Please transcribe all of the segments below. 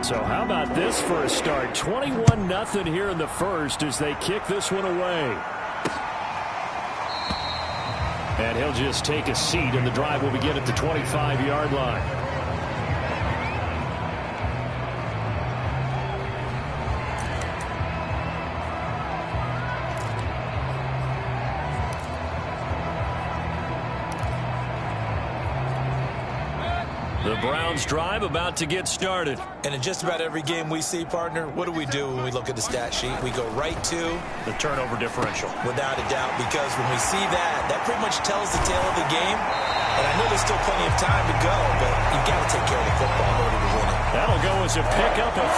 So how about this for a start? 21-0 here in the first as they kick this one away. And he'll just take a seat, and the drive will begin at the 25-yard line. The Browns drive about to get started. And in just about every game we see, partner, what do we do when we look at the stat sheet? We go right to the turnover differential. Without a doubt, because when we see that, that pretty much tells the tale of the game. And I know there's still plenty of time to go, but you've got to take care of the football in order to win it. That'll go as a pickup of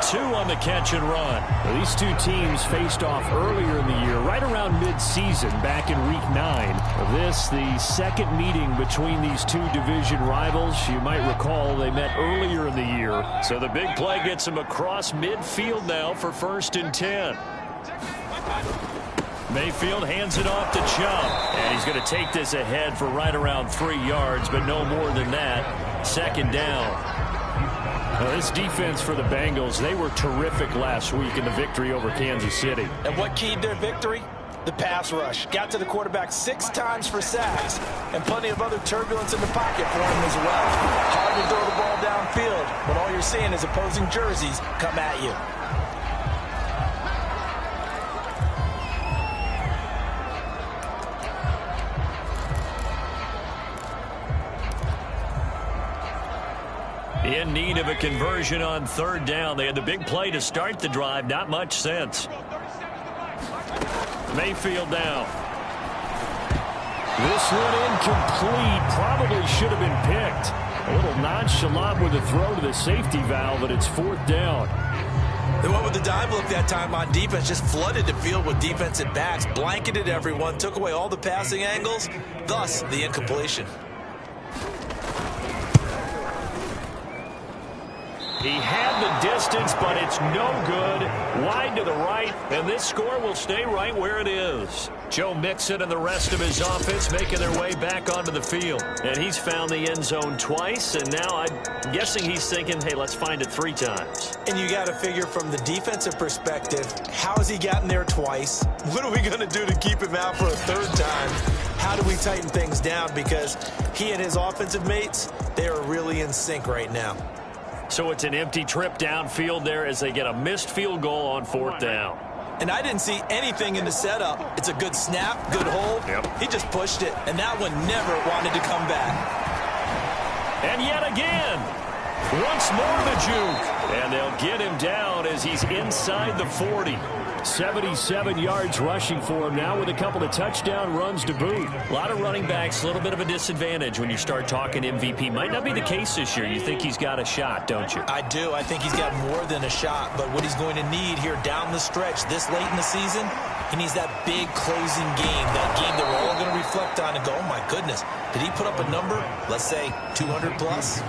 32 on the catch and run. Well, these two teams faced off earlier in the year, right around mid-season, back in Week 9. This, the second meeting between these two division rivals. You might recall they met earlier in the year. So the big play gets them across midfield now for 1st and 10. Mayfield hands it off to Chubb, and he's going to take this ahead for right around 3 yards, but no more than that. 2nd down. Now, this defense for the Bengals, they were terrific last week in the victory over Kansas City. And what keyed their victory? The pass rush. Got to the quarterback 6 times for sacks, and plenty of other turbulence in the pocket for him as well. Hard to throw the ball downfield when all you're seeing is opposing jerseys come at you. In need of a conversion on 3rd down. They had the big play to start the drive. Not much sense. Mayfield down. This one incomplete. Probably should have been picked. A little nonchalant with the throw to the safety valve, but it's 4th down. They went with the dive look that time on defense. Just flooded the field with defensive backs. Blanketed everyone. Took away all the passing angles. Thus, the incompletion. He had the distance, but it's no good. Wide to the right, and this score will stay right where it is. Joe Mixon and the rest of his offense making their way back onto the field. And he's found the end zone twice, and now I'm guessing he's thinking, hey, let's find it 3 times. And you got to figure from the defensive perspective, how has he gotten there twice? What are we going to do to keep him out for a 3rd time? How do we tighten things down? Because he and his offensive mates, they are really in sync right now. So it's an empty trip downfield there as they get a missed field goal on 4th down. And I didn't see anything in the setup. It's a good snap, good hold. Yep. He just pushed it, and that one never wanted to come back. And yet again, once more the juke. And they'll get him down as he's inside the 40. 77 yards rushing for him now with a couple of touchdown runs to boot. A lot of running backs, a little bit of a disadvantage when you start talking MVP. Might not be the case this year. You think he's got a shot, don't you? I do. I think he's got more than a shot. But what he's going to need here down the stretch this late in the season, he needs that big closing game, that game that we're all going to reflect on and go, oh, my goodness, did he put up a number, let's say 200 plus?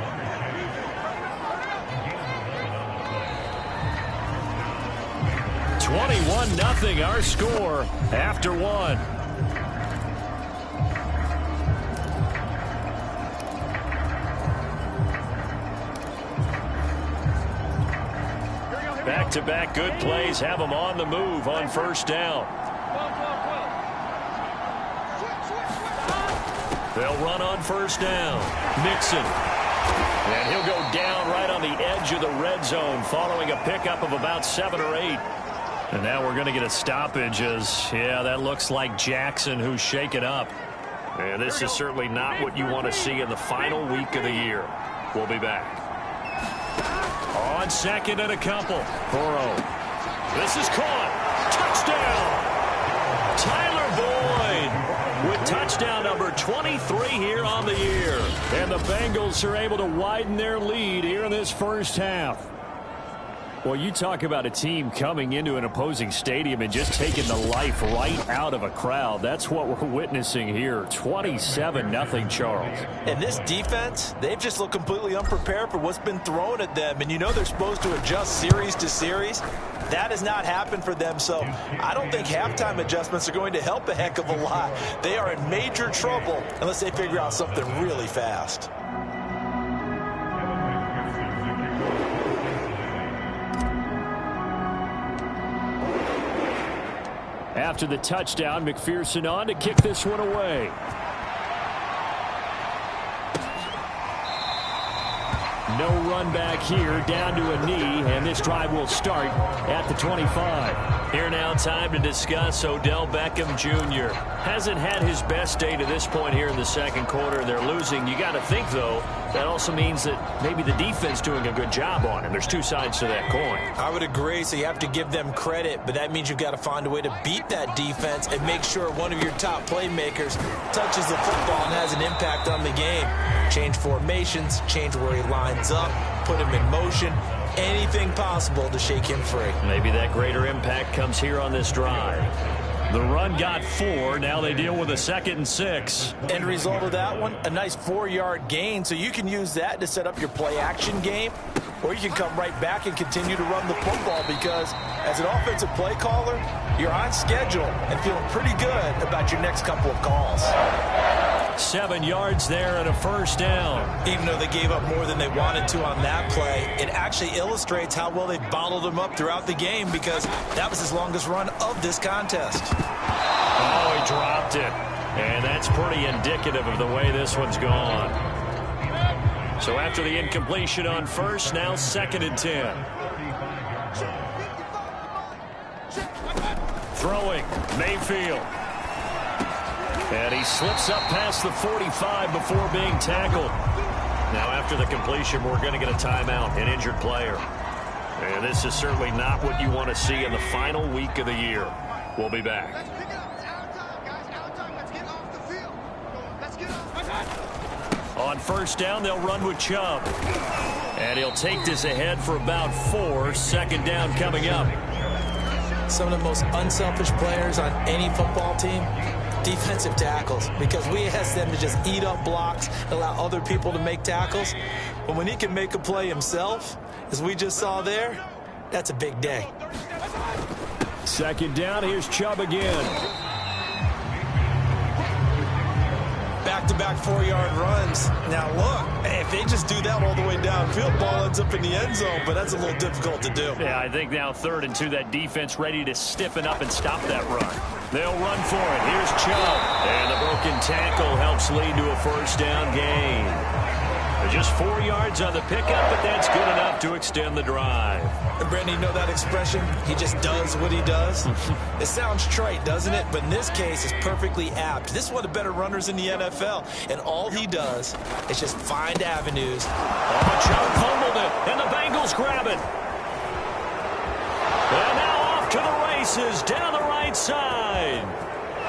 21-0 our score after 1. Back-to-back good plays have them on the move on 1st down. They'll run on 1st down. Mixon. And he'll go down right on the edge of the red zone following a pickup of about 7 or 8. And now we're going to get a stoppage as, yeah, that looks like Jackson who's shaken up. And this is certainly not what you want to see in the final week of the year. We'll be back. On 2nd and a couple. Burrow. This is caught. Touchdown. Tyler Boyd with touchdown number 23 here on the year. And the Bengals are able to widen their lead here in this 1st half. Well, you talk about a team coming into an opposing stadium and just taking the life right out of a crowd. That's what we're witnessing here. 27-0, Charles. And this defense, they've just looked completely unprepared for what's been thrown at them. And you know they're supposed to adjust series to series. That has not happened for them. So I don't think halftime adjustments are going to help a heck of a lot. They are in major trouble unless they figure out something really fast. After the touchdown, McPherson on to kick this one away. No run back here, down to a knee, and this drive will start at the 25. Here now, time to discuss Odell Beckham Jr. Hasn't had his best day to this point here in the second quarter. They're losing. You got to think, though, that also means that maybe the defense doing a good job on him. There's two sides to that coin. I would agree, so you have to give them credit, but that means you've got to find a way to beat that defense and make sure one of your top playmakers touches the football and has an impact on the game. Change formations, change where he lines up, put him in motion, anything possible to shake him free. Maybe that greater impact comes here on this drive. The run got 4. Now they deal with a 2nd and 6. End result of that one, a nice 4-yard gain. So you can use that to set up your play-action game, or you can come right back and continue to run the football because as an offensive play caller, you're on schedule and feeling pretty good about your next couple of calls. 7 yards there and a first down. Even though they gave up more than they wanted to on that play, it actually illustrates how well they bottled them up throughout the game because that was his longest run of this contest. Oh, he dropped it. And that's pretty indicative of the way this one's gone. So after the incompletion on first, now 2nd and 10. Throwing, Mayfield. And he slips up past the 45 before being tackled. Now after the completion, we're going to get a timeout, an injured player. And this is certainly not what you want to see in the final week of the year. We'll be back. On first down, they'll run with Chubb. And he'll take this ahead for about 4. 2nd down coming up. Some of the most unselfish players on any football team, defensive tackles, because we ask them to just eat up blocks, allow other people to make tackles. But when he can make a play himself, as we just saw there, that's a big day. 2nd down, here's Chubb again. Back-to-back 4-yard runs. Now look, if they just do that all the way downfield, ball ends up in the end zone, but that's a little difficult to do. Yeah, I think now 3rd and 2, that defense ready to stiffen up and stop that run. They'll run for it. Here's Chubb. And the broken tackle helps lead to a first down gain. Just 4 yards on the pickup, but that's good enough to extend the drive. And Brandon, you know that expression? He just does what he does. It sounds trite, doesn't it? But in this case, it's perfectly apt. This is one of the better runners in the NFL, and all he does is just find avenues. Oh, Chubb fumbled it, and the Bengals grab it. And now off to the races down the right side.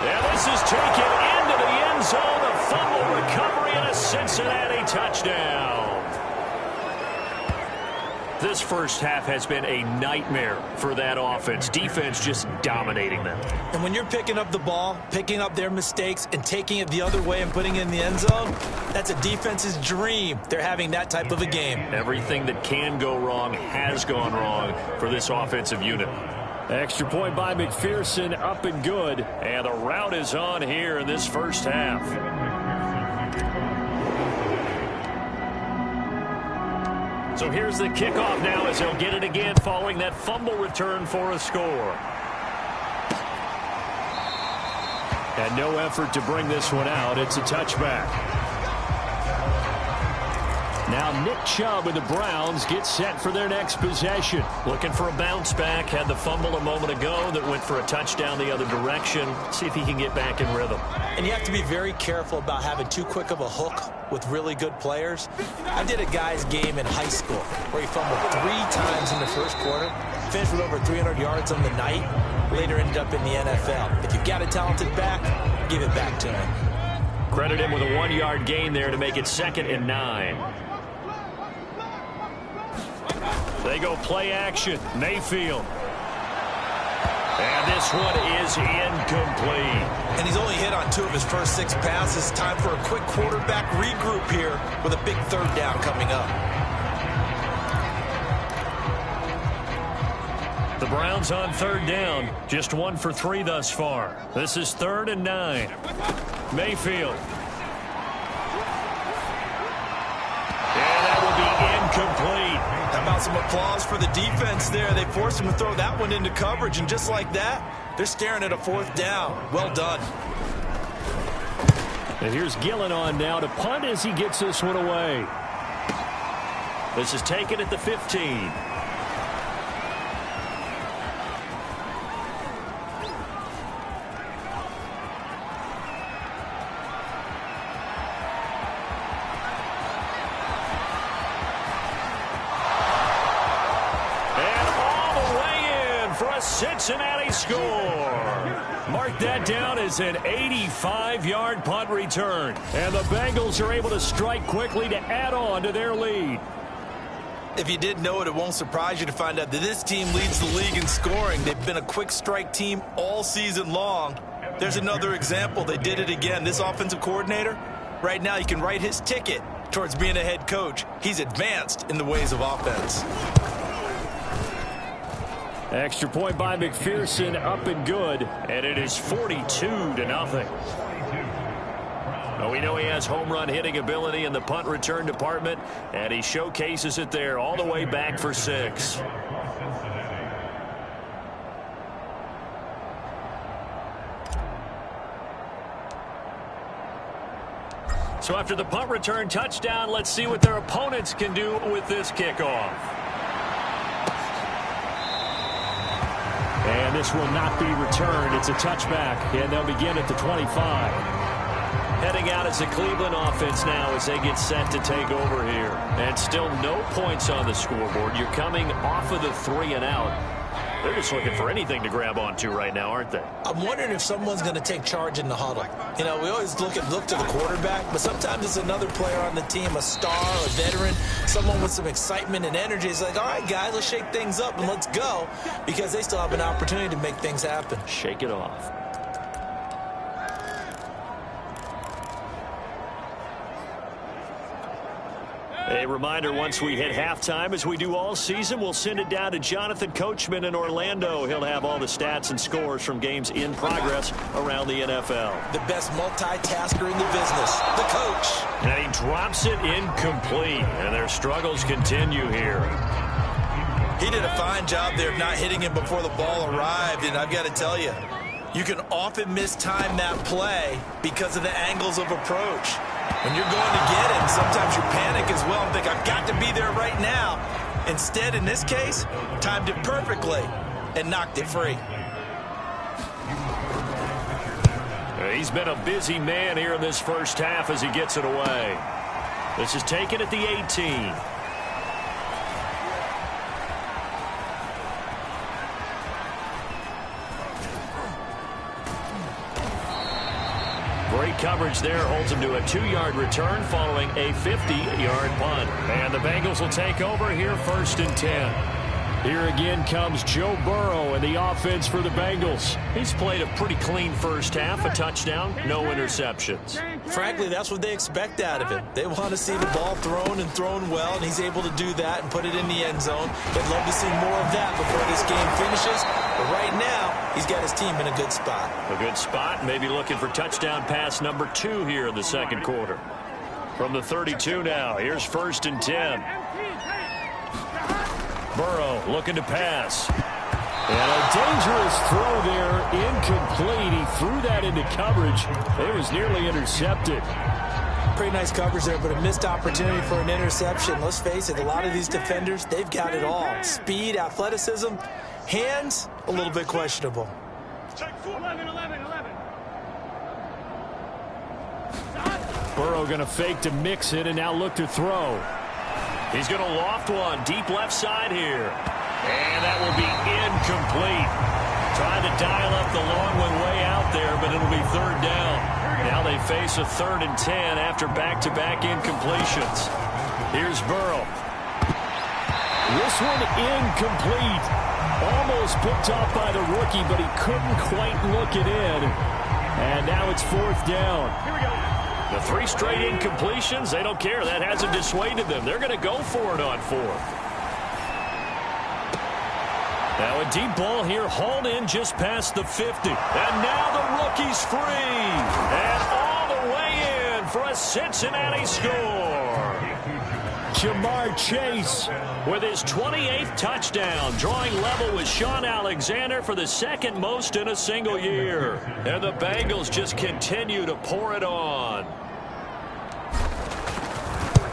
Yeah, this is taken into the end zone. A fumble recovery and a Cincinnati touchdown. This first half has been a nightmare for that offense. Defense just dominating them. And when you're picking up the ball, picking up their mistakes, and taking it the other way and putting it in the end zone, that's a defense's dream. They're having that type of a game. Everything that can go wrong has gone wrong for this offensive unit. Extra point by McPherson, up and good. And the route is on here in this first half. So here's the kickoff now as he'll get it again following that fumble return for a score. And no effort to bring this one out. It's a touchback. Now Nick Chubb and the Browns get set for their next possession. Looking for a bounce back. Had the fumble a moment ago that went for a touchdown the other direction. See if he can get back in rhythm. And you have to be very careful about having too quick of a hook with really good players. I did a guy's game in high school where he fumbled 3 times in the first quarter, finished with over 300 yards on the night, later ended up in the NFL. If you've got a talented back, give it back to him. Credit him with a 1-yard gain there to make it 2nd and 9. They go play action. Mayfield. And this one is incomplete. And he's only hit on 2 of his first 6 passes. Time for a quick quarterback regroup here with a big 3rd down coming up. The Browns on 3rd down. Just 1 for 3 thus far. This is 3rd and 9. Mayfield. And that will be incomplete. How about some applause for the defense there? They forced him to throw that one into coverage, and just like that, They're staring at a 4th down. Well done. And here's Gillen on now to punt as he gets this one away. This is taken at the 15. Cincinnati score. Mark that down as an 85-yard punt return. And the Bengals are able to strike quickly to add on to their lead. If you didn't know it, it won't surprise you to find out that this team leads the league in scoring. They've been a quick strike team all season long. There's another example. They did it again. This offensive coordinator, right now, you can write his ticket towards being a head coach. He's advanced in the ways of offense. Extra point by McPherson, up and good. And it is 42-0. Well, we know he has home run hitting ability in the punt return department, and he showcases it there all the way back for 6. So after the punt return touchdown, let's see what their opponents can do with this kickoff. And this will not be returned. It's a touchback, and they'll begin at the 25. Heading out as the Cleveland offense now as they get set to take over here. And still no points on the scoreboard. You're coming off of the 3 and out. They're just looking for anything to grab onto right now, aren't they? I'm wondering if someone's going to take charge in the huddle. You know, we always look to the quarterback, but sometimes it's another player on the team, a star, a veteran, someone with some excitement and energy. It's like, all right, guys, let's shake things up and let's go, because they still have an opportunity to make things happen. Shake it off. A reminder, once we hit halftime, as we do all season, we'll send it down to Jonathan Coachman in Orlando. He'll have all the stats and scores from games in progress around the NFL. The best multitasker in the business, the coach. And he drops it incomplete, and their struggles continue here. He did a fine job there of not hitting him before the ball arrived, and I've got to tell you, you can often mistime that play because of the angles of approach. When you're going to get him, sometimes you panic as well and think, I've got to be there right now. Instead, in this case, timed it perfectly and knocked it free. He's been a busy man here in this first half as he gets it away. This is taken at the 18. Great coverage there, holds him to a 2-yard return following a 50-yard punt. And the Bengals will take over here 1st and 10. Here again comes Joe Burrow and the offense for the Bengals. He's played a pretty clean first half, a touchdown, no interceptions. Frankly, that's what they expect out of him. They want to see the ball thrown and thrown well, and he's able to do that and put it in the end zone. They'd love to see more of that before this game finishes. But right now, he's got his team in a good spot. A good spot, maybe looking for touchdown pass number 2 here in the second quarter. From the 32 now, here's 1st and 10. Burrow looking to pass. And a dangerous throw there, incomplete. He threw that into coverage. It was nearly intercepted. Pretty nice coverage there, but a missed opportunity for an interception. Let's face it, a lot of these defenders, they've got it all. Speed, athleticism, hands, a little bit questionable. Burrow going to fake to mix it and now look to throw. He's going to loft one deep left side here. And that will be incomplete. Trying to dial up the long one way out there, but it'll be 3rd down. Now they face a 3rd and 10 after back-to-back incompletions. Here's Burrow. This one incomplete. Almost picked off by the rookie, but he couldn't quite look it in. And now it's 4th down. Here we go. The 3 straight incompletions, they don't care. That hasn't dissuaded them. They're going to go for it on 4th. Now a deep ball here, hauled in just past the 50. And now the rookie's free. And all the way in for a Cincinnati score. Jamar Chase with his 28th touchdown, drawing level with Sean Alexander for the second most in a single year. And the Bengals just continue to pour it on.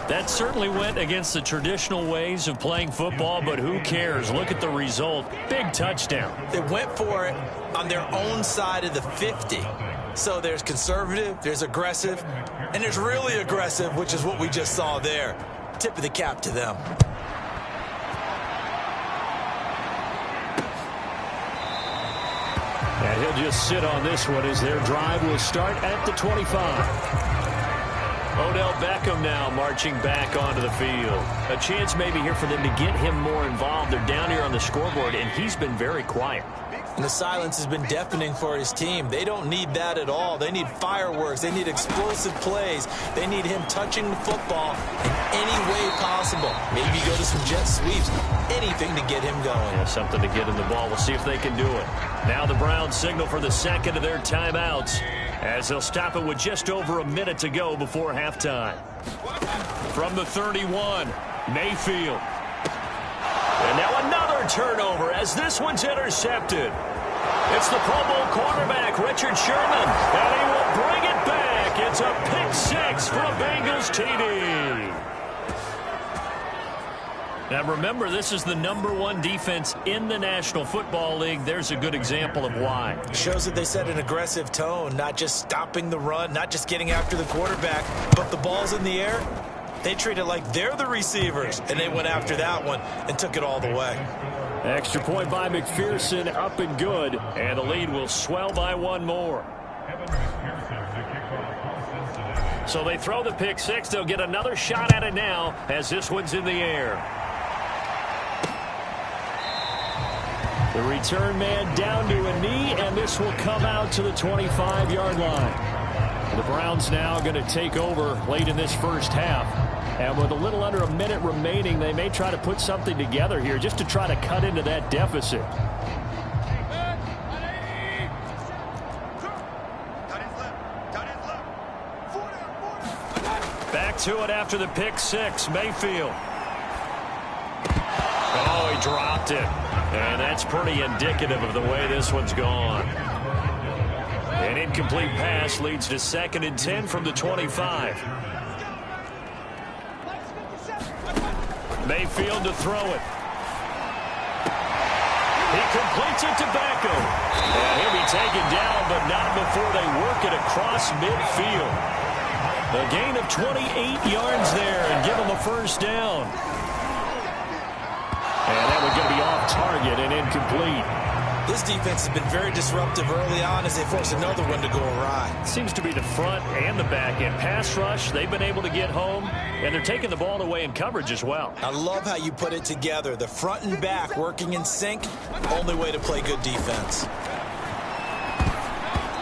That certainly went against the traditional ways of playing football, but who cares? Look at the result. Big touchdown. They went for it on their own side of the 50. So there's conservative, there's aggressive, and there's really aggressive, which is what we just saw there. Tip of the cap to them. And he'll just sit on this one as their drive will start at the 25. Odell Beckham now marching back onto the field. A chance maybe here for them to get him more involved. They're down here on the scoreboard, and he's been very quiet. And the silence has been deafening for his team. They don't need that at all. They need fireworks. They need explosive plays. They need him touching the football in any way possible. Maybe go to some jet sweeps. Anything to get him going. Yeah, something to get him the ball. We'll see if they can do it. Now the Browns signal for the second of their timeouts, as they'll stop it with just over a minute to go before halftime. From the 31, Mayfield. And now another turnover as this one's intercepted. It's the Pro Bowl quarterback, Richard Sherman, and he will bring it back. It's a pick six for a Bengals TD. Now remember, this is the #1 defense in the National Football League. There's a good example of why. Shows that they set an aggressive tone, not just stopping the run, not just getting after the quarterback, but the ball's in the air. They treat it like they're the receivers, and they went after that one and took it all the way. Extra point by McPherson, up and good, and the lead will swell by one more. So they throw the pick six. They'll get another shot at it now as this one's in the air. The return man down to a knee, and this will come out to the 25-yard line. The Browns now going to take over late in this first half. And with a little under a minute remaining, they may try to put something together here just to try to cut into that deficit. Back to it after the pick six, Mayfield. Oh, he dropped it. And that's pretty indicative of the way this one's gone. An incomplete pass leads to 2nd and 10 from the 25. Mayfield to throw it. He completes it to Beckham. And he'll be taken down, but not before they work it across midfield. A gain of 28 yards there and give him a first down. And that one's going to be off target and incomplete. This defense has been very disruptive early on as they force another one to go awry. Seems to be the front and the back end. Pass rush, they've been able to get home, and they're taking the ball away in coverage as well. I love how you put it together. The front and back working in sync, only way to play good defense.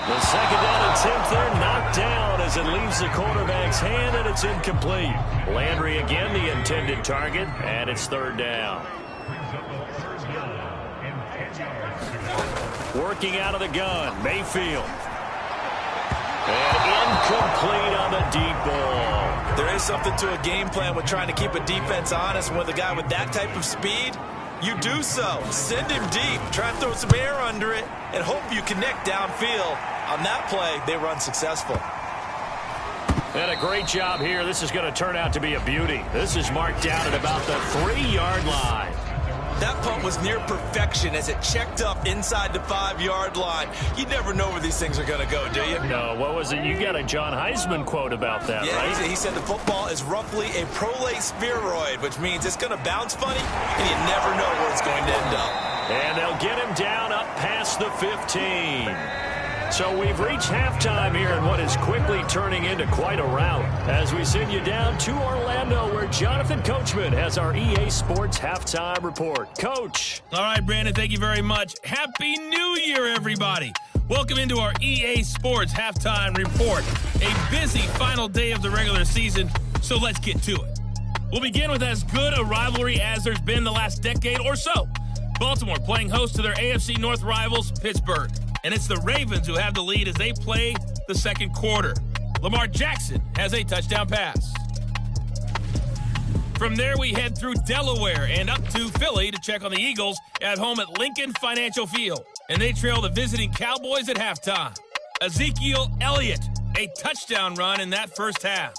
The second down attempt there knocked down as it leaves the quarterback's hand, and it's incomplete. Landry again the intended target, and it's 3rd down. Working out of the gun, Mayfield. And incomplete on the deep ball. There is something to a game plan with trying to keep a defense honest. With a guy with that type of speed, you do so. Send him deep. Try and throw some air under it and hope you connect downfield. On that play, they run successful. And a great job here. This is going to turn out to be a beauty. This is marked down at about the 3-yard line. That punt was near perfection as it checked up inside the 5-yard line. You never know where these things are going to go, do you? No, what was it? You got a John Heisman quote about that, yeah, right? He said the football is roughly a prolate spheroid, which means it's going to bounce funny, and you never know where it's going to end up. And they'll get him down up past the 15. So we've reached halftime here in what is quickly turning into quite a rout as we send you down to Orlando where Jonathan Coachman has our EA Sports Halftime Report. Coach. All right, Brandon, thank you very much. Happy New Year, everybody. Welcome into our EA Sports Halftime Report. A busy final day of the regular season, so let's get to it. We'll begin with as good a rivalry as there's been the last decade or so. Baltimore playing host to their AFC North rivals, Pittsburgh. And it's the Ravens who have the lead as they play the second quarter. Lamar Jackson has a touchdown pass. From there, we head through Delaware and up to Philly to check on the Eagles at home at Lincoln Financial Field. And they trail the visiting Cowboys at halftime. Ezekiel Elliott, a touchdown run in that first half.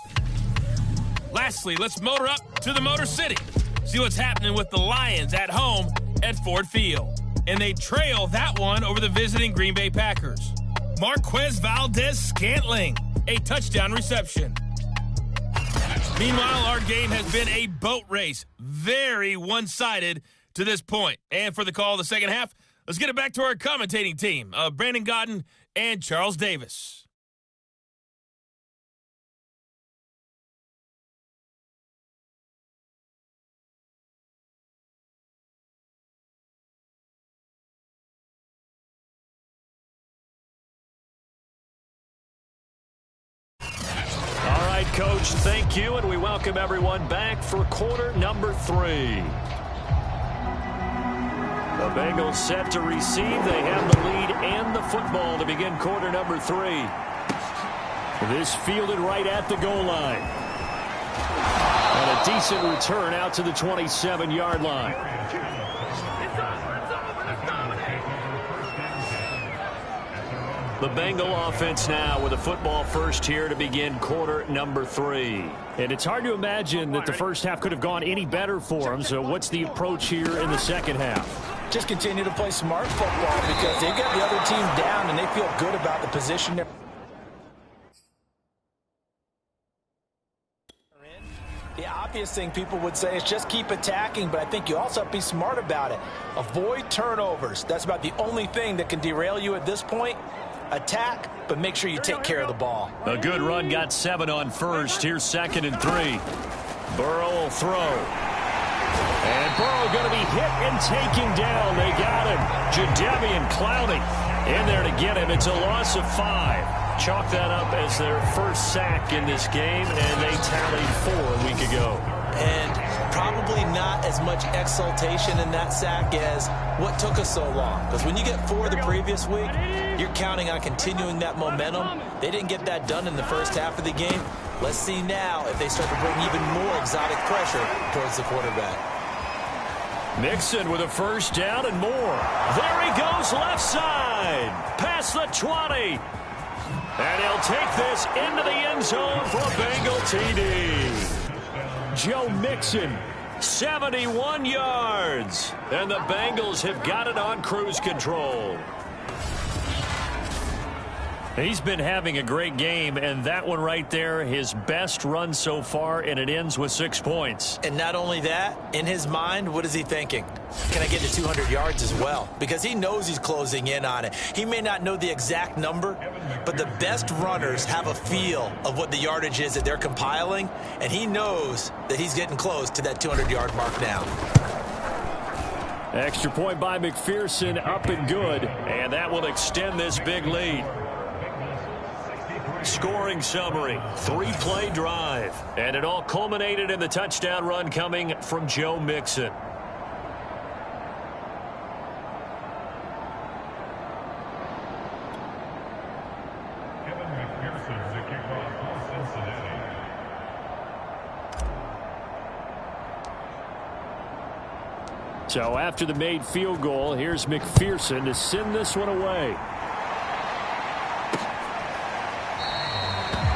Lastly, let's motor up to the Motor City. See what's happening with the Lions at home at Ford Field. And they trail that one over the visiting Green Bay Packers. Marquez Valdez-Scantling, a touchdown reception. Meanwhile, our game has been a boat race. Very one-sided to this point. And for the call of the second half, let's get it back to our commentating team of Brandon Godden and Charles Davis. All right, Coach, thank you, and we welcome everyone back for quarter number 3. The Bengals set to receive. They have the lead and the football to begin quarter number 3. This fielded right at the goal line. And a decent return out to the 27-yard line. The Bengal offense now with a football first here to begin quarter number 3. And it's hard to imagine that the first half could have gone any better for them. So what's the approach here in the second half? Just continue to play smart football because they've got the other team down and they feel good about the position they're in. The obvious thing people would say is just keep attacking, but I think you also have to be smart about it. Avoid turnovers. That's about the only thing that can derail you at this point. Attack, but make sure you take care of the ball. A good run, got 7 on first. Here's 2nd and 3. Burrow will throw. And Burrow going to be hit and taken down. They got him. Jadeveon Clowney in there to get him. It's a loss of 5. Chalk that up as their first sack in this game, and they tallied 4 a week ago. And probably not as much exultation in that sack as what took us so long. Because when you get 4 the previous week, you're counting on continuing that momentum. They didn't get that done in the first half of the game. Let's see now if they start to bring even more exotic pressure towards the quarterback. Mixon with a first down and more. There he goes left side. Past the 20. And he'll take this into the end zone for a Bengal TD. Joe Mixon, 71 yards. And the Bengals have got it on cruise control. He's been having a great game, and that one right there, his best run so far, and it ends with 6 points. And not only that, in his mind, what is he thinking? Can I get to 200 yards as well? Because he knows he's closing in on it. He may not know the exact number, but the best runners have a feel of what the yardage is that they're compiling, and he knows that he's getting close to that 200-yard mark now. Extra point by McPherson, up and good, and that will extend this big lead. Scoring summary, 3-play drive. And it all culminated in the touchdown run coming from Joe Mixon. So after the made field goal, here's McPherson to send this one away.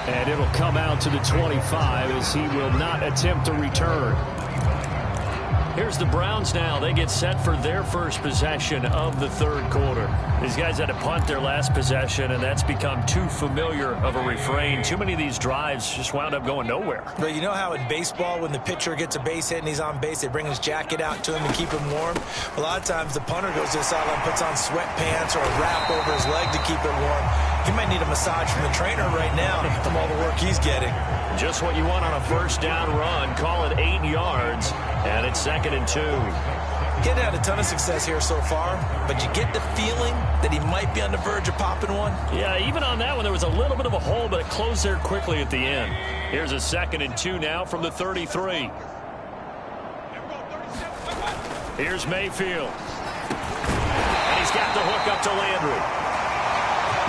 And it'll come out to the 25 as he will not attempt to return. Here's the Browns now. They get set for their first possession of the third quarter. These guys had to punt their last possession, and that's become too familiar of a refrain. Too many of these drives just wound up going nowhere. But you know how in baseball, when the pitcher gets a base hit and he's on base, they bring his jacket out to him to keep him warm? A lot of times the punter goes to the sideline, puts on sweatpants or a wrap over his leg to keep it warm. He might need a massage from the trainer right now from all the work he's getting. Just what you want on a first down run. Call it 8 yards, and it's 2nd and 2. Getting had a ton of success here so far, but you get the feeling that he might be on the verge of popping one. Yeah, even on that one, there was a little bit of a hole, but it closed there quickly at the end. Here's a 2nd and 2 now from the 33. Here's Mayfield. And he's got the hook up to Landry.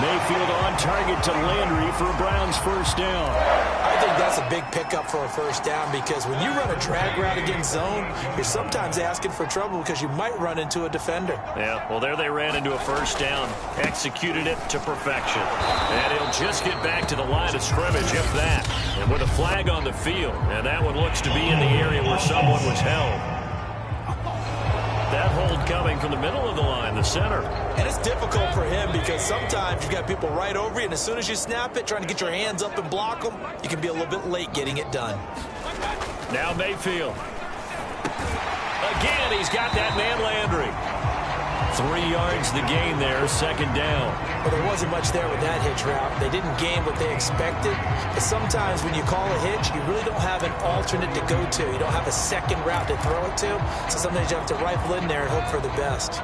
Mayfield on target to Landry for a Browns first down. I think that's a big pickup for a first down because when you run a drag route against zone, you're sometimes asking for trouble because you might run into a defender. Yeah, well, there they ran into a first down, executed it to perfection. And he'll just get back to the line of scrimmage, if that. And with a flag on the field, and that one looks to be in the area where someone was held. That hold coming from the middle of the line, the center. And it's difficult for him because sometimes you've got people right over you, and as soon as you snap it, trying to get your hands up and block them, you can be a little bit late getting it done. Now Mayfield. Again, he's got that man Landry. 3 yards the gain there, second down. Well, there wasn't much there with that hitch route. They didn't gain what they expected. But sometimes when you call a hitch, you really don't have an alternate to go to. You don't have a second route to throw it to. So sometimes you have to rifle in there and hope for the best.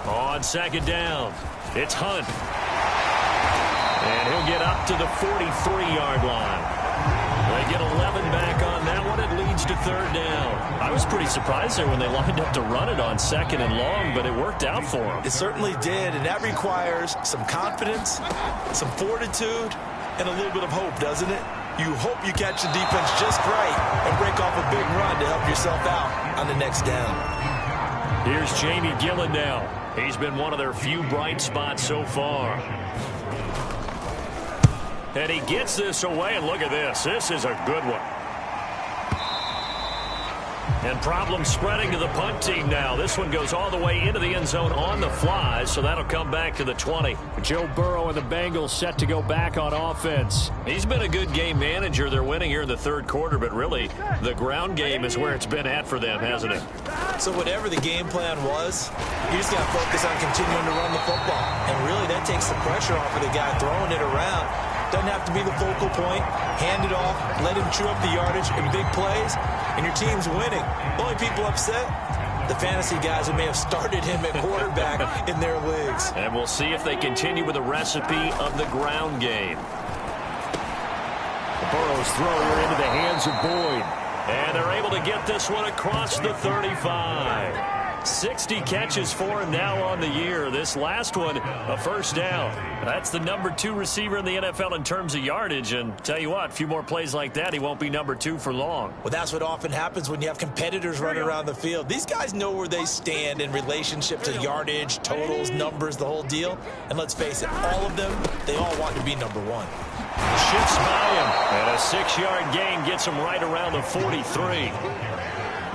On second down, it's Hunt. And he'll get up to the 43-yard line. They get 11 back on that one. It leads to third down. I was pretty surprised there when they lined up to run it on second and long, but it worked out for them. It certainly did, and that requires some confidence, some fortitude, and a little bit of hope, doesn't it? You hope you catch the defense just right and break off a big run to help yourself out on the next down. Here's Jamie Gillen now. He's been one of their few bright spots so far. And he gets this away, and look at this. This is a good one. And problems spreading to the punt team now. This one goes all the way into the end zone on the fly, so that'll come back to the 20. Joe Burrow and the Bengals set to go back on offense. He's been a good game manager. They're winning here in the third quarter, but really the ground game is where it's been at for them, hasn't it? So whatever the game plan was, you just got to focus on continuing to run the football. And really that takes the pressure off of the guy throwing it around. Doesn't have to be the focal point. Hand it off, let him chew up the yardage in big plays, and your team's winning. The only people upset, the fantasy guys who may have started him at quarterback in their leagues. And we'll see if they continue with the recipe of the ground game. Burrow's throw here into the hands of Boyd. And they're able to get this one across the 35. 60 catches for him now on the year. This last one, a first down. That's the number 2 receiver in the NFL in terms of yardage. And tell you what, a few more plays like that, he won't be number 2 for long. Well, that's what often happens when you have competitors running around the field. These guys know where they stand in relationship to yardage, totals, numbers, the whole deal. And let's face it, all of them, they all want to be number 1. Shifts by him. And a 6-yard gain gets him right around the 43.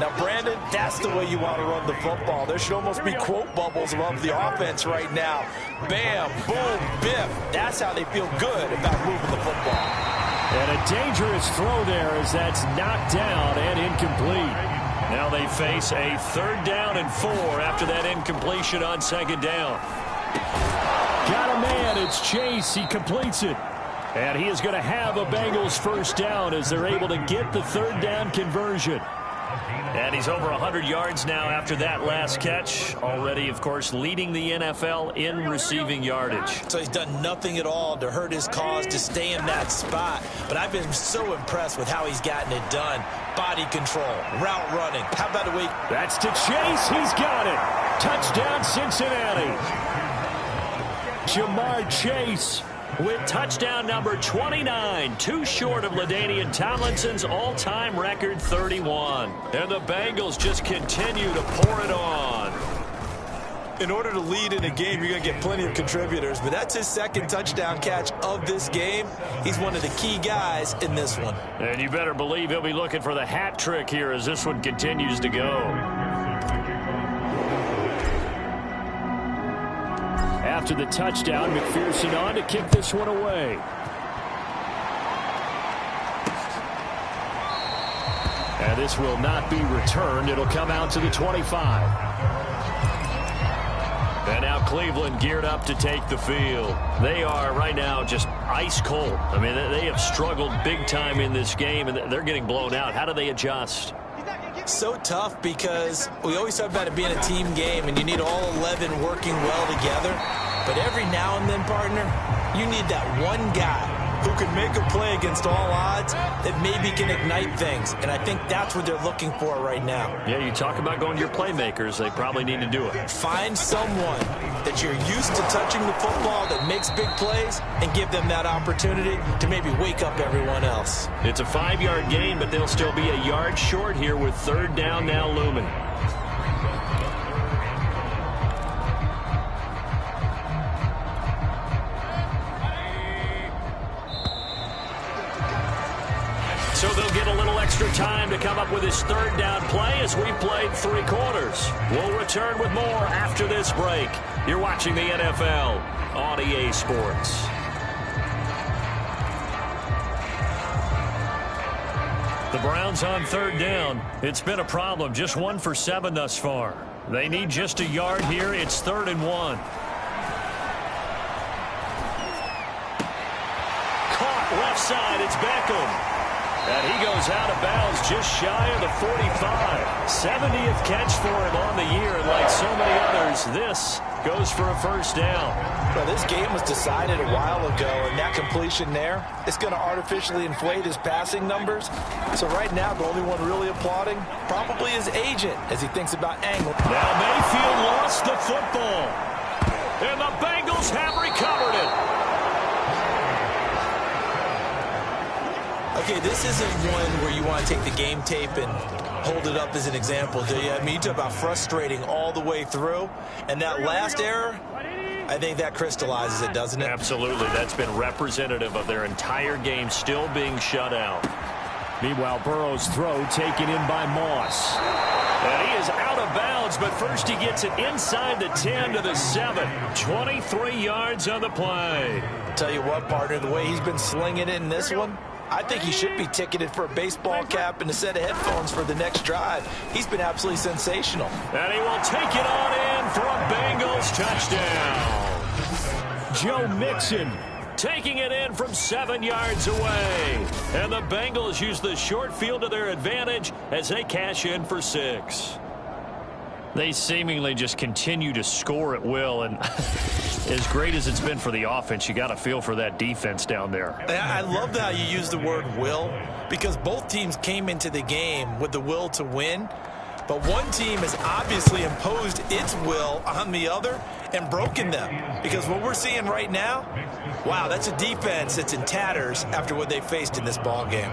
Now, Brandon, that's the way you want to run the football. There should almost be quote bubbles above the offense right now. Bam, boom, biff. That's how they feel good about moving the football. And a dangerous throw there as that's knocked down and incomplete. Now they face a third down and 4 after that incompletion on second down. Got a man. It's Chase. He completes it. And he is going to have a Bengals first down as they're able to get the third down conversion. And he's over 100 yards now after that last catch. Already, of course, leading the NFL in receiving yardage. So he's done nothing at all to hurt his cause to stay in that spot. But I've been so impressed with how he's gotten it done. Body control, route running. How about a week? That's to Chase. He's got it. Touchdown, Cincinnati. Jamar Chase with touchdown number 29, too short of LaDainian Tomlinson's all-time record 31. And the Bengals just continue to pour it on. In order to lead in a game, you're going to get plenty of contributors, but that's his second touchdown catch of this game. He's one of the key guys in this one. And you better believe he'll be looking for the hat trick here as this one continues to go. After the touchdown, McPherson on to kick this one away. And this will not be returned. It'll come out to the 25. And now Cleveland geared up to take the field. They are right now just ice cold. I mean, they have struggled big time in this game, and they're getting blown out. How do they adjust? So tough because we always talk about it being a team game, and you need all 11 working well together. But every now and then, partner, you need that one guy who can make a play against all odds that maybe can ignite things. And I think that's what they're looking for right now. Yeah, you talk about going to your playmakers. They probably need to do it. Find someone that you're used to touching the football that makes big plays and give them that opportunity to maybe wake up everyone else. It's a 5-yard gain, but they'll still be a yard short here with 3rd down now looming. So they'll get a little extra time to come up with his 3rd down play as we've played 3 quarters. We'll return with more after this break. You're watching the NFL on EA Sports. The Browns on 3rd down. It's been a problem. Just 1 for 7 thus far. They need just a yard here. It's 3rd and 1. Caught left side. It's Beckham. And he goes out of bounds just shy of the 45. 70th catch for him on the year. And like so many others, this goes for a 1st down. Well, this game was decided a while ago, and that completion there is going to artificially inflate his passing numbers. So right now, the only one really applauding probably his agent as he thinks about angle. Now Mayfield lost the football. And the Bengals have recovered it. Okay, this isn't one where you want to take the game tape and hold it up as an example, do you? I mean, you talk about frustrating all the way through. And that last error, I think that crystallizes it, doesn't it? Absolutely. That's been representative of their entire game still being shut out. Meanwhile, Burrow's throw taken in by Moss. And he is out of bounds, but first he gets it inside the 10 to the 7. 23 yards on the play. Tell you what, partner, the way he's been slinging it in this one, I think he should be ticketed for a baseball cap and a set of headphones for the next drive. He's been absolutely sensational. And he will take it on in for a Bengals touchdown. Joe Mixon taking it in from 7 yards away. And the Bengals use the short field to their advantage as they cash in for 6. They seemingly just continue to score at will, and as great as it's been for the offense, you got to feel for that defense down there. I love how you use the word will, because both teams came into the game with the will to win, but one team has obviously imposed its will on the other and broken them, because what we're seeing right now, wow, that's a defense that's in tatters after what they faced in this ball game.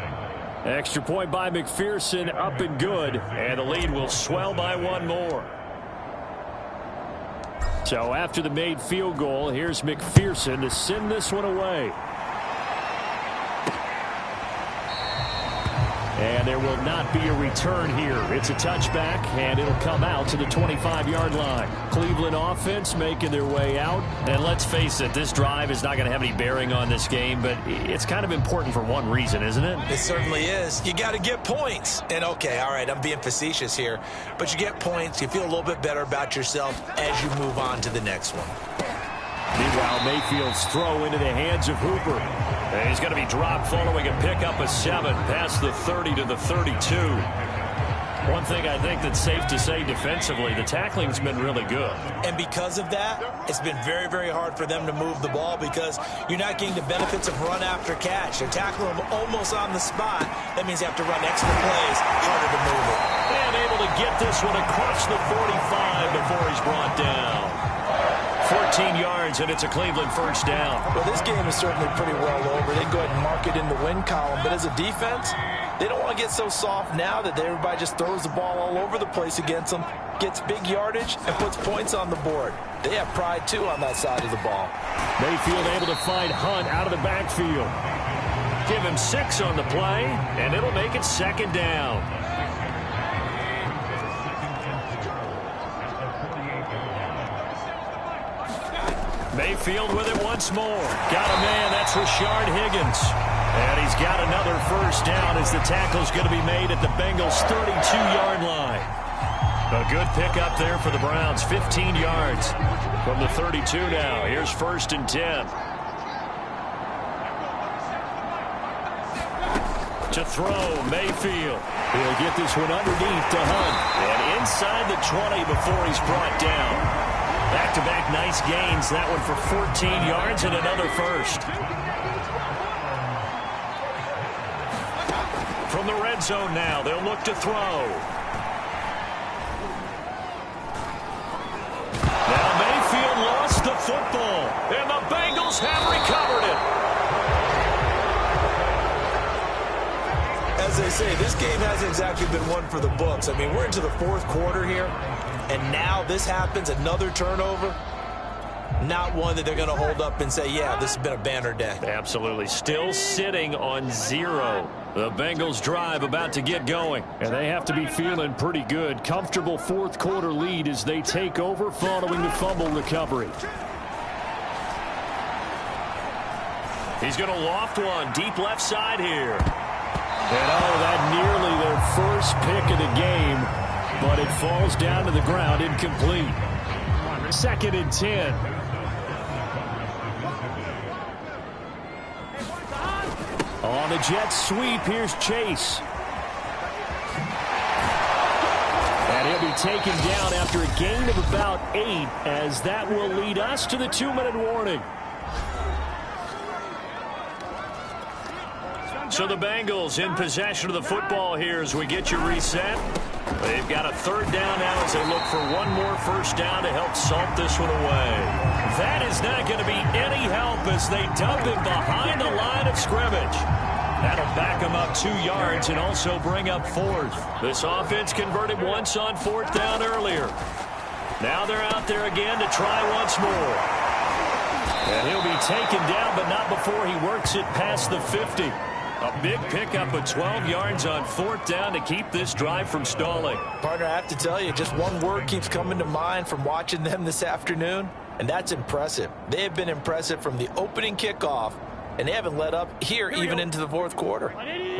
Extra point by McPherson, up and good. And the lead will swell by 1 more. So after the made field goal, here's McPherson to send this one away. And there will not be a return here. It's a touchback, and it'll come out to the 25-yard line. Cleveland offense making their way out. And let's face it, this drive is not going to have any bearing on this game, but it's kind of important for one reason, isn't it? It certainly is. You got to get points. And, okay, all right, I'm being facetious here, but you get points, you feel a little bit better about yourself as you move on to the next one. Meanwhile, Mayfield's throw into the hands of Hooper. And he's going to be dropped following a pickup of 7 past the 30 to the 32. One thing I think that's safe to say defensively, the tackling's been really good. And because of that, it's been very, very hard for them to move the ball because you're not getting the benefits of run after catch. They're tackling them almost on the spot. That means you have to run extra plays, harder to move it. And able to get this one across the 45 before he's brought down. 14 yards, and it's a Cleveland first down. Well, this game is certainly pretty well over. They can go ahead and mark it in the win column. But as a defense, they don't want to get so soft now that everybody just throws the ball all over the place against them, gets big yardage, and puts points on the board. They have pride, too, on that side of the ball. Mayfield able to find Hunt out of the backfield. Give him 6 on the play, and it'll make it second down. Mayfield with it once more. Got a man, that's Rashard Higgins. And he's got another first down as the tackle's going to be made at the Bengals' 32-yard line. A good pickup there for the Browns, 15 yards from the 32 now. Here's 1st and 10. To throw, Mayfield. He'll get this one underneath to Hunt. And inside the 20 before he's brought down. Back-to-back nice gains. That one for 14 yards and another first. From the red zone now, they'll look to throw. Now Mayfield lost the football, and the Bengals have recovered it. As they say, this game hasn't exactly been one for the books. I mean, we're into the fourth quarter here, and now this happens, another turnover. Not one that they're going to hold up and say, yeah, this has been a banner day. Absolutely. Still sitting on 0. The Bengals drive about to get going, and they have to be feeling pretty good. Comfortable fourth quarter lead as they take over following the fumble recovery. He's going to loft one deep left side here. And that nearly their first pick of the game, but it falls down to the ground incomplete. 2nd and 10. On the jet sweep, here's Chase. And he'll be taken down after a gain of about 8, as that will lead us to the 2-minute warning. So the Bengals in possession of the football here as we get you reset. They've got a 3rd down now as they look for one more first down to help salt this one away. That is not going to be any help as they dump him behind the line of scrimmage. That'll back them up 2 yards and also bring up 4th. This offense converted once on 4th down earlier. Now they're out there again to try once more. And he'll be taken down, but not before he works it past the 50. A big pickup of 12 yards on 4th down to keep this drive from stalling. Partner, I have to tell you, just one word keeps coming to mind from watching them this afternoon, and that's impressive. They have been impressive from the opening kickoff, and they haven't let up here even into the fourth quarter.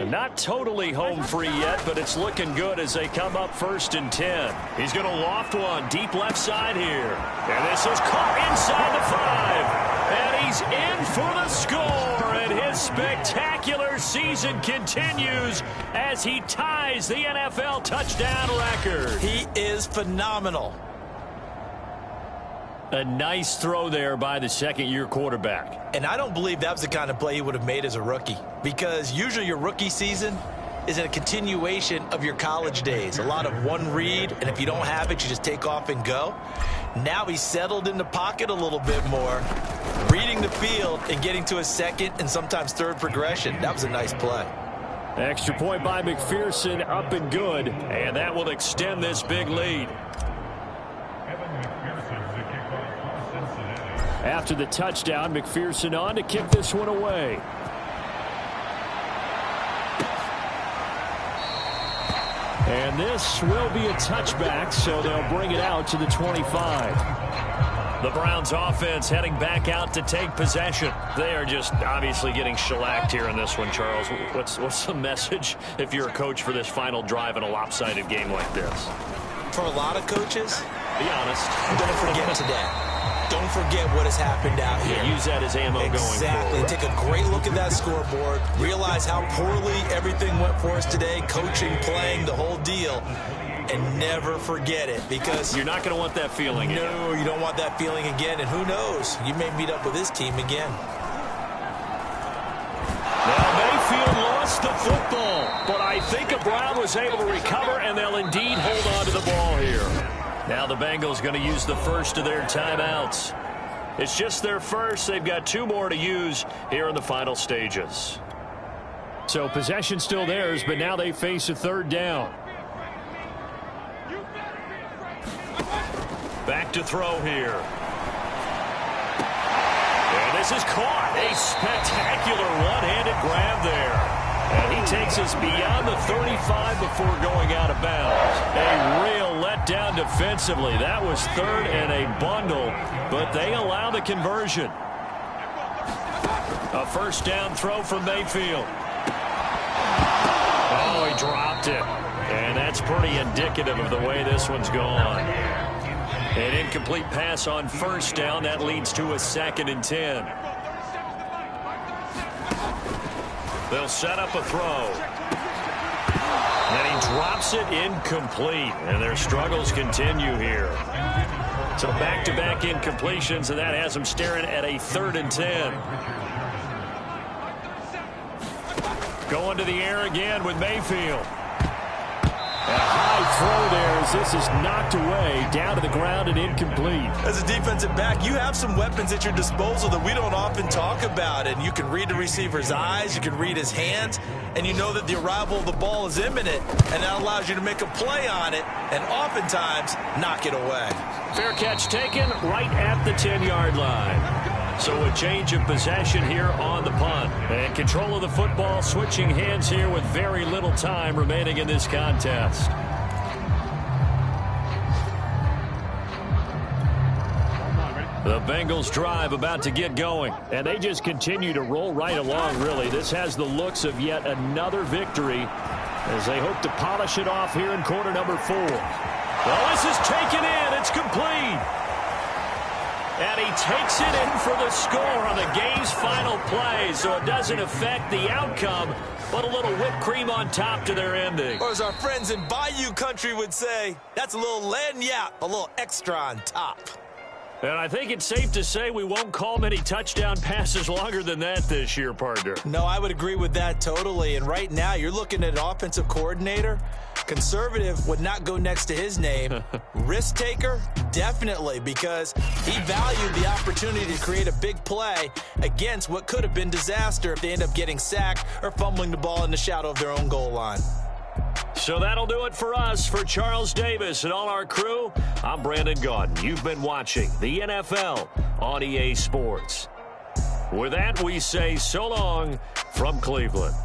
Not totally home free yet, but it's looking good as they come up 1st and 10. He's going to loft one deep left side here. And this is caught inside the 5. And he's in for the score. And his spectacular season continues as he ties the NFL touchdown record. He is phenomenal. A nice throw there by the 2nd-year quarterback. And I don't believe that was the kind of play he would have made as a rookie, because usually your rookie season is a continuation of your college days. A lot of one read, and if you don't have it, you just take off and go. Now he's settled in the pocket a little bit more, reading the field and getting to a 2nd and sometimes 3rd progression. That was a nice play. Extra point by McPherson, up and good, and that will extend this big lead. After the touchdown, McPherson on to kick this one away. And this will be a touchback, so they'll bring it out to the 25. The Browns offense heading back out to take possession. They are just obviously getting shellacked here in this one, Charles. What's the message if you're a coach for this final drive in a lopsided game like this? For a lot of coaches, be honest, don't forget today. Don't forget what has happened out here. Use that as ammo going forward. Exactly. Take a great look at that scoreboard. Realize how poorly everything went for us today. Coaching, playing, the whole deal. And never forget it, because you're not going to want that feeling again. No, you don't want that feeling again. And who knows? You may meet up with this team again. Now Mayfield lost the football, but I think Brown was able to recover, and they'll indeed hold on to the ball here. Now the Bengals going to use the first of their timeouts. It's just their first. They've got 2 more to use here in the final stages. So possession still theirs, but now they face a 3rd down. Back to throw here. And this is caught. A spectacular one-handed grab there. And he takes us beyond the 35 before going out of bounds. A real letdown defensively. That was 3rd and a bundle, but they allow the conversion. A first down throw from Mayfield. Oh, he dropped it. And that's pretty indicative of the way this one's gone. An incomplete pass on first down. That leads to a 2nd and 10. They'll set up a throw. And he drops it incomplete. And their struggles continue here. So back-to-back incompletions, and that has them staring at a 3rd and 10. Going to the air again with Mayfield. A high throw there as this is knocked away, down to the ground and incomplete. As a defensive back, you have some weapons at your disposal that we don't often talk about. And you can read the receiver's eyes, you can read his hands, and you know that the arrival of the ball is imminent. And that allows you to make a play on it and oftentimes knock it away. Fair catch taken right at the 10-yard line. So a change of possession here on the punt. And control of the football switching hands here with very little time remaining in this contest. The Bengals drive about to get going. And they just continue to roll right along, really. This has the looks of yet another victory as they hope to polish it off here in quarter number 4. Well, this is taken in. It's complete. And he takes it in for the score on the game's final play, so it doesn't affect the outcome, but a little whipped cream on top to their ending. Or as our friends in Bayou Country would say, that's a little lagniappe, a little extra on top. And I think it's safe to say we won't call many touchdown passes longer than that this year, partner. No, I would agree with that totally. And right now, you're looking at an offensive coordinator. Conservative would not go next to his name. Risk taker, definitely, because he valued the opportunity to create a big play against what could have been disaster if they end up getting sacked or fumbling the ball in the shadow of their own goal line. So that'll do it for us. For Charles Davis and all our crew, I'm Brandon Gaudin. You've been watching the NFL on EA Sports. With that, we say so long from Cleveland.